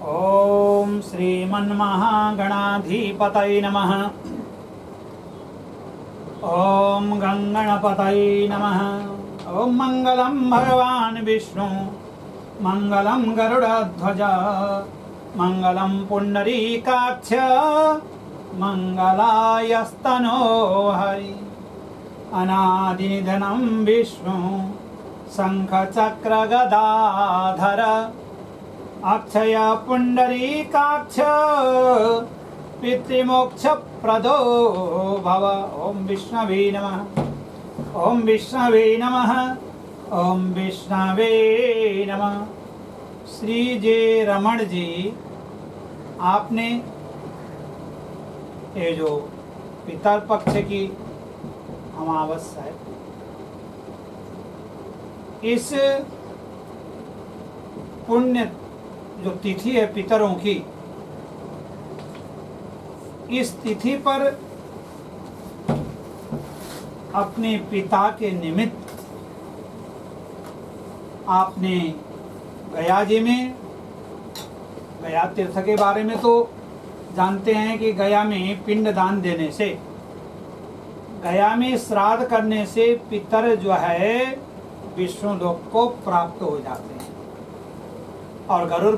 ओम श्रीमन्महागणाधिपतये नमः। ओम गंगणपतये नमः। ओम मंगलम भगवान विष्णु, मंगलम गरुड़ध्वज, मंगलम पुंडरीकाक्ष, मंगलायस्तनो हरि। अनादिनिधनं विष्णु शंख चक्र गदाधर, अक्षय पुंडरीकाक्ष पितृमोक्ष प्रदो भव। ओम विष्णवे नमः। ओम विष्णवे नमः। ओम विष्णवे नमः। श्री जे रमण जी, आपने ये जो पितर पक्ष की अमावस्या है, इस पुण्य जो तिथि है पितरों की, इस तिथि पर अपने पिता के निमित्त आपने गया जी में, गया तीर्थ के बारे में तो जानते हैं कि गया में पिंडदान देने से, गया में श्राद्ध करने से पितर जो है विष्णु लोक को प्राप्त हो जाते हैं। और गरुड़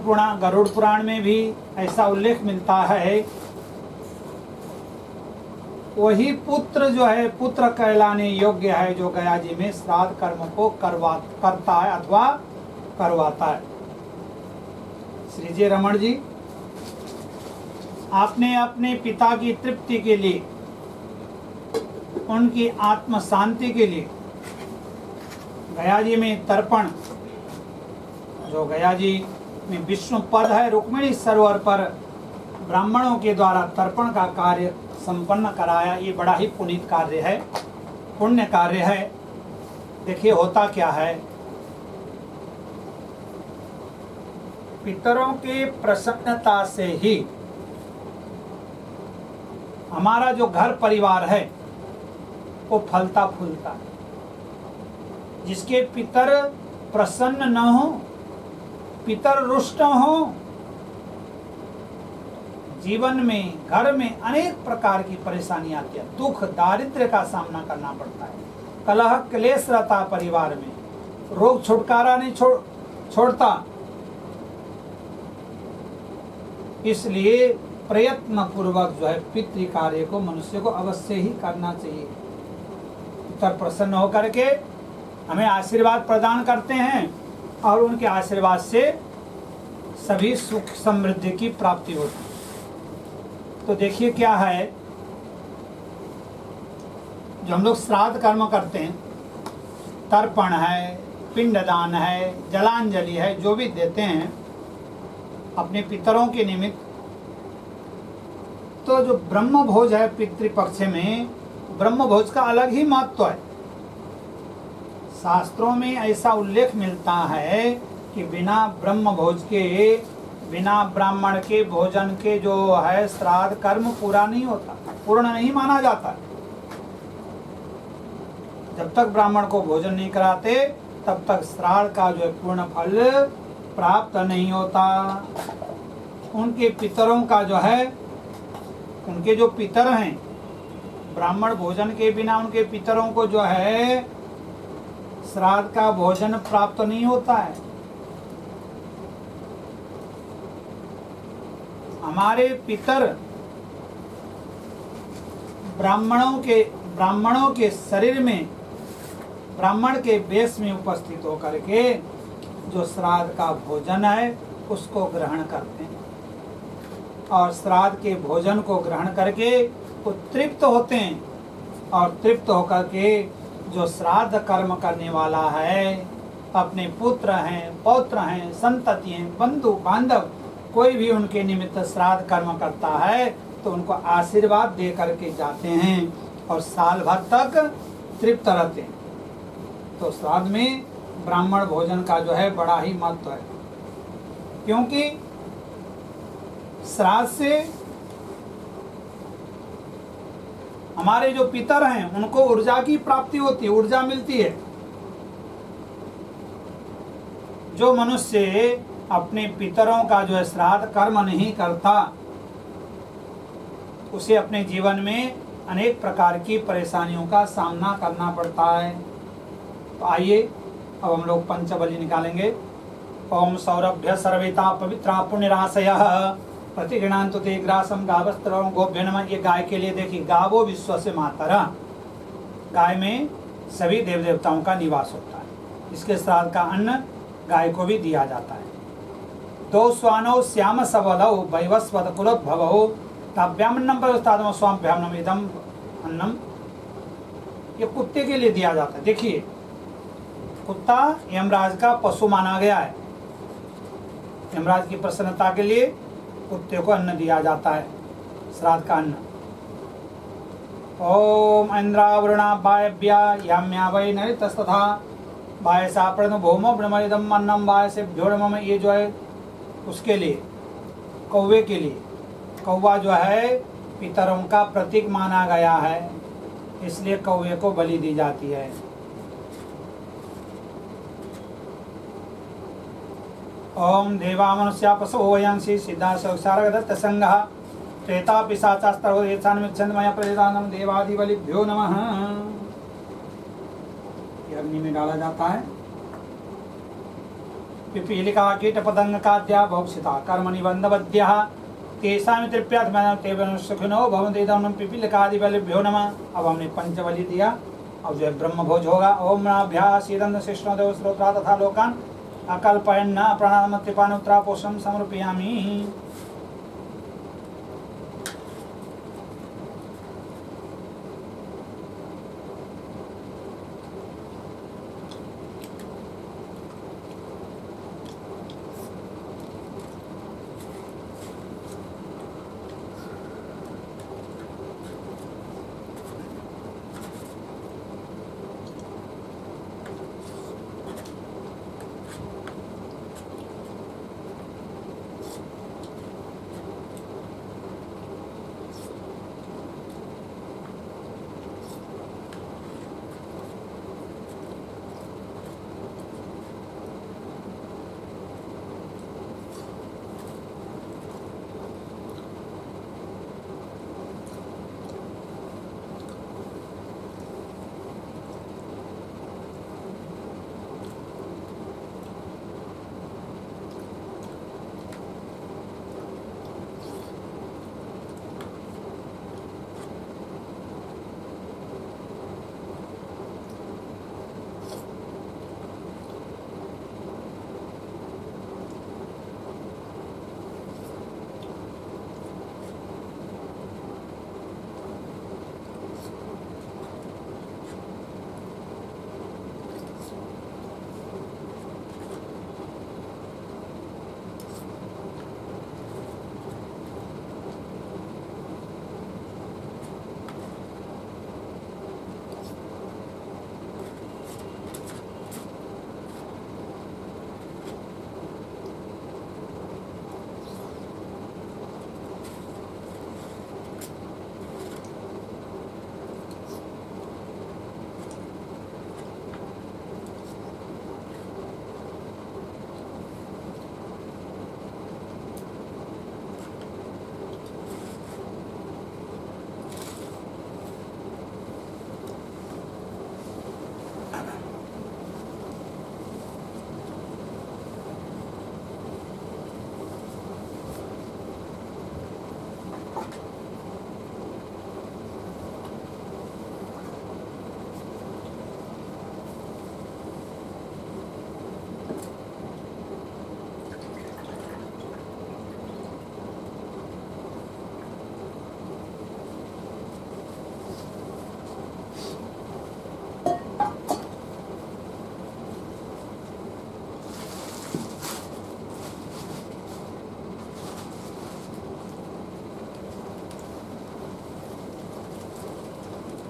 पुराण में भी ऐसा उल्लेख मिलता है, वही पुत्र जो है पुत्र कहलाने योग्य है जो गया जी में श्राद्ध कर्म को करता है अथवा करवाता है। श्री जी रमण जी, आपने अपने पिता की तृप्ति के लिए, उनकी आत्म शांति के लिए गया जी में तर्पण, जो गया जी में विष्णु पद है, रुक्मिणी सरोवर पर ब्राह्मणों के द्वारा तर्पण का कार्य संपन्न कराया। ये बड़ा ही पुनीत कार्य है, पुण्य कार्य है। देखिए होता क्या है, पितरों के प्रसन्नता से ही हमारा जो घर परिवार है वो फलता फूलता है। जिसके पितर प्रसन्न न हो, पितर रुष्ट हो, जीवन में घर में अनेक प्रकार की परेशानी आती है, दुख दारिद्र्य का सामना करना पड़ता है, कलह क्लेश रहता परिवार में, रोग छुटकारा नहीं छोड़ता। इसलिए प्रयत्न पूर्वक जो है पितृ कार्य को मनुष्य को अवश्य ही करना चाहिए। पितर प्रसन्न होकर के हमें आशीर्वाद प्रदान करते हैं और उनके आशीर्वाद से सभी सुख समृद्धि की प्राप्ति होती है। तो देखिए क्या है, जो हम लोग श्राद्ध कर्म करते हैं, तर्पण है, पिंडदान है, जलांजलि है, जो भी देते हैं अपने पितरों के निमित्त, तो जो ब्रह्म भोज है पितृपक्ष में, ब्रह्म भोज का अलग ही महत्व है। शास्त्रों में ऐसा उल्लेख मिलता है कि बिना ब्रह्म भोज के, बिना ब्राह्मण के भोजन के जो है श्राद्ध कर्म पूरा नहीं होता, पूर्ण नहीं माना जाता। जब तक ब्राह्मण को भोजन नहीं कराते तब तक श्राद्ध का जो है पूर्ण फल प्राप्त नहीं होता। उनके पितरों का जो है, उनके जो पितर हैं, ब्राह्मण भोजन के बिना उनके पितरों को जो है श्राद्ध का भोजन प्राप्त नहीं होता है। हमारे पितर ब्राह्मणों के शरीर में, ब्राह्मण के वेश में उपस्थित होकर के जो श्राद्ध का भोजन है उसको ग्रहण करते हैं, और श्राद्ध के भोजन को ग्रहण करके वो तृप्त होते हैं, और तृप्त होकर के जो श्राद्ध कर्म करने वाला है, अपने पुत्र हैं, पौत्र हैं, संतति हैं, बंधु बांधव, कोई भी उनके निमित्त श्राद्ध कर्म करता है तो उनको आशीर्वाद दे करके जाते हैं और साल भर तक तृप्त रहते हैं। तो श्राद्ध में ब्राह्मण भोजन का जो है बड़ा ही महत्व है, क्योंकि श्राद्ध से हमारे जो पितर हैं उनको ऊर्जा की प्राप्ति होती है, ऊर्जा मिलती है। जो मनुष्य अपने पितरों का जो है श्राद्ध कर्म नहीं करता, उसे अपने जीवन में अनेक प्रकार की परेशानियों का सामना करना पड़ता है। तो आइए अब हम लोग पंचबली निकालेंगे। ओम सौरभ्य सर्वेता पवित्रा पुण्यराशयः प्रतिगृणान्तु ते ग्रासम गावस्त्रवं गोभ्यो नमः। ये गाय के लिए देखिए, गावो विश्वस्य मातरः, गाय में सभी देव देवताओं का निवास होता है। इसके श्राद्ध का अन्न गाय को भी दिया जाता है। दो स्वानौ श्याम सबलौ वैवस्वत कुलोद्भवौ ताभ्यामन्नम प्रस्तादम स्वाभ्याम इदम अन्नम। ये कुत्ते के लिए दिया जाता है। देखिए, कुत्ता यमराज का पशु माना गया है। यमराज की प्रसन्नता के लिए कुत्ते को अन्न दिया जाता है, श्राद्ध का अन्न। ओम इंद्रावरुणाभ्या याम्या वै नरितस्तथा वायसा प्रणु भौमो ब्रह्मइदम अन्नम वायसेभ्यो नमः। ये जो है उसके लिए, कौवे के लिए, कौवा जो है पितरों का प्रतीक माना गया है, इसलिए कौवे को बलि दी जाती है। ओम देवा मनुष्या पशवो वयांसी सिद्धा संसारगत संगः त्रेता पिशाचास्तरो येषान्मिच्छन्मया प्रदेदानं देवादिबलिभ्यो नमः। ये अग्नि में डाला जाता है। पिपीलिका कीट पतंग खाद्या भोक्षिता कर्म निबंधवद्यः तेषां तृप्यात्मनः ते सुखिनो भवन्ति इदं पिपीलिकादिबलिभ्यो नमः। अब हमने पंचबलि दिया, अब जो है ब्रह्म भोज होगा। ओम नाभ्यासीदं शिष्णो देव श्रोत्रा तथा लोकान् अकल्पयन्न प्राणामत्रिपानुत्रा पोषम समर्पयामि।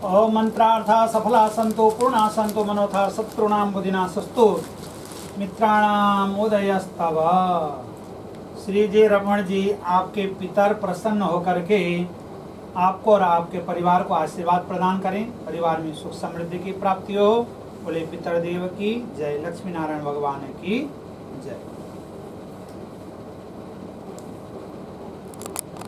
ओम मंत्रार्था सफला संतो पूर्णा संतो मनोथा शत्रुणाम बुधिना सस्तु मित्राणाम उदयस्तव। श्री जी रमण जी, आपके पितर प्रसन्न होकर के आपको और आपके परिवार को आशीर्वाद प्रदान करें, परिवार में सुख समृद्धि की प्राप्ति हो। बोले पितर देव की जय, लक्ष्मी नारायण भगवान की जय।